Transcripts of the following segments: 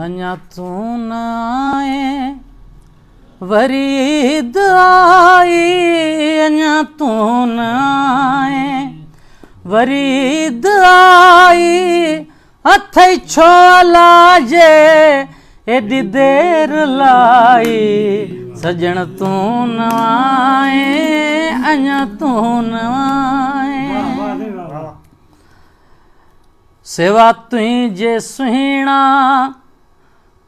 अञा तू न आए वरी ईद आई, अञा तू न आए वरी ईद आई, अथई छो लाजे एडी देर लाई, सजण तू न आए अञा तू न आए। सेवा तुझे सुहिणा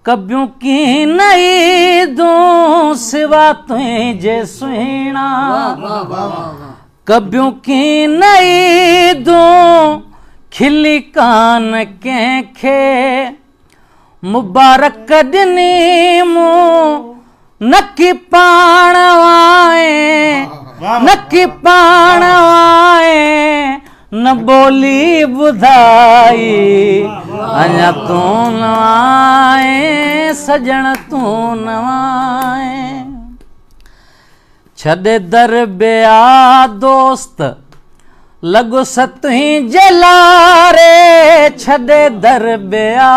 कब्यूं की नहीं दूं, सिवा तुझे सुहिणा कब्यूं की नहीं दूं, खिली कान कंहिंखे मुबारक ॾिनी मूं, नकी पाण आए नकी पाण आए, न बोली ॿुधाई अञा तू न आए, सजण तू न आए। छॾे दर ॿिया दोस्त लॻो सतुही जे लारे, छॾे दर ॿिया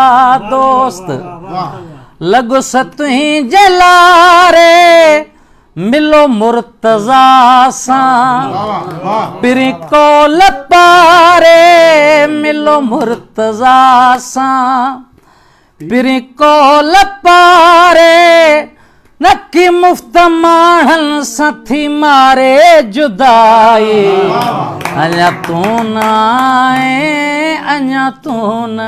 दोस्त लॻो सतुही जे लारे, मिलो मुर्तज़ा सां पिरी कोल पारे, मिलो मुर्तज़ा सां पिरी कोल पारे, नकी मुफ्त माण्हनि सां थी मारे जुदाई, अञा तू न आए अञा तू न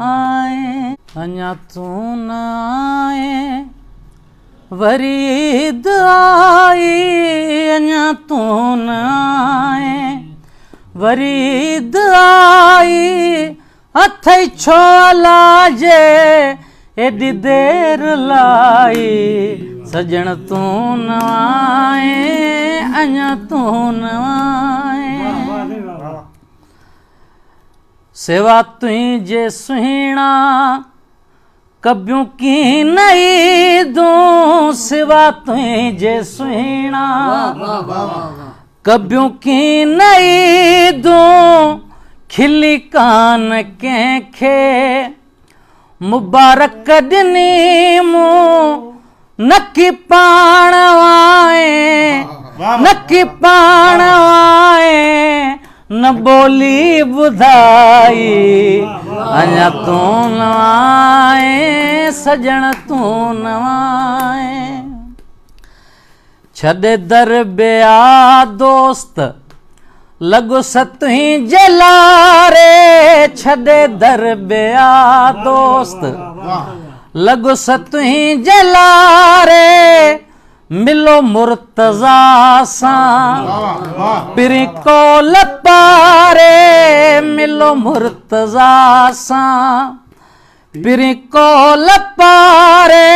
आए, अञा तू न आए वरी ईद आई, अञा तू न आए वरी ईद आई, अथई छो लाजे एडी देर लाई, सजण तू न आए अञा तू न आए। सेवा तुझे सुहिणा कब्यूं की नहीं दूं, सिवा तुझे सुहिणा कब्यूं की नहीं दूं, खिली कान कंहिंखे मुबारक ॾिनी मूं, नकी पाण आए नकी पाण आए, न बोली ॿुधाई अञा तू न आए, सजण तू न आए। छॾे दर ॿिया दोस्त लॻो सतुही जे लारे, छॾे दर ॿिया दोस्त लॻो सतुही जे लारे, मिलो मुर्तज़ा सां पिरी कोल पारे, मिलो मुर्तज़ा सां पिरी कोल पारे,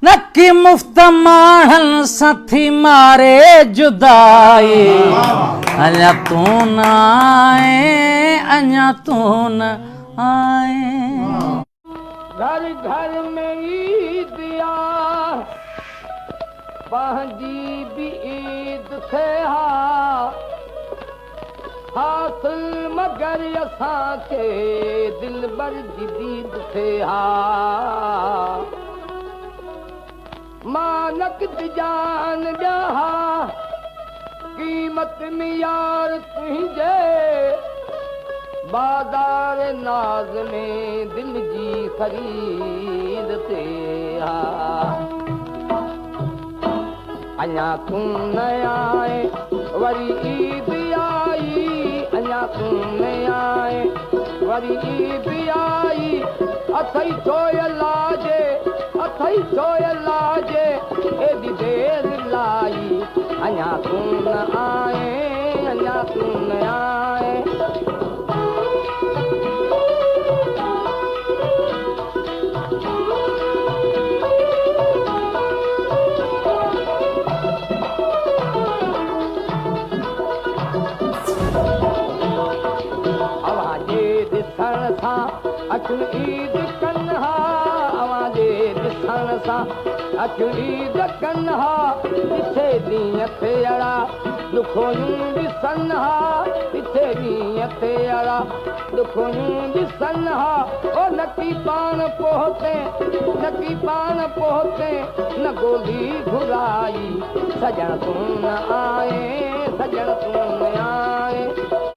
नकी मुफ्त माण्हनि सां थी मारे जुदाई, अञा तू न आए अञा तू न आए। घर घर में ईद आ, पंहिंजी बि ईद थे हा, हासिल मगर असांखे दिलबर जी दीद थे हा, मां नक़द जान ॾियां क़ीमत में यार तुंहिंजे, बाज़ार नाज़ में दिल जी ख़रीद थे हा, अञा तू न आए वरी ईद आई, अञा तू न आए वरी ईद आई, अथई चोय लाजे अथई चोय लाजे, एडी देर लाई, अञा तू न आए अञा तू न आए। ईद कनि हा, अवां जे ॾिसण सां अचड़ी दकन हा पिछे ॾींहं ते अड़ा दुखोयूं ॾिसन हा पिछे ॾींहं ते अड़ा दुखोयूं ॾिसन हा ओ नकी पाण पहुते नकी पाण पहुते न गोली घुराई सजण तूं न आए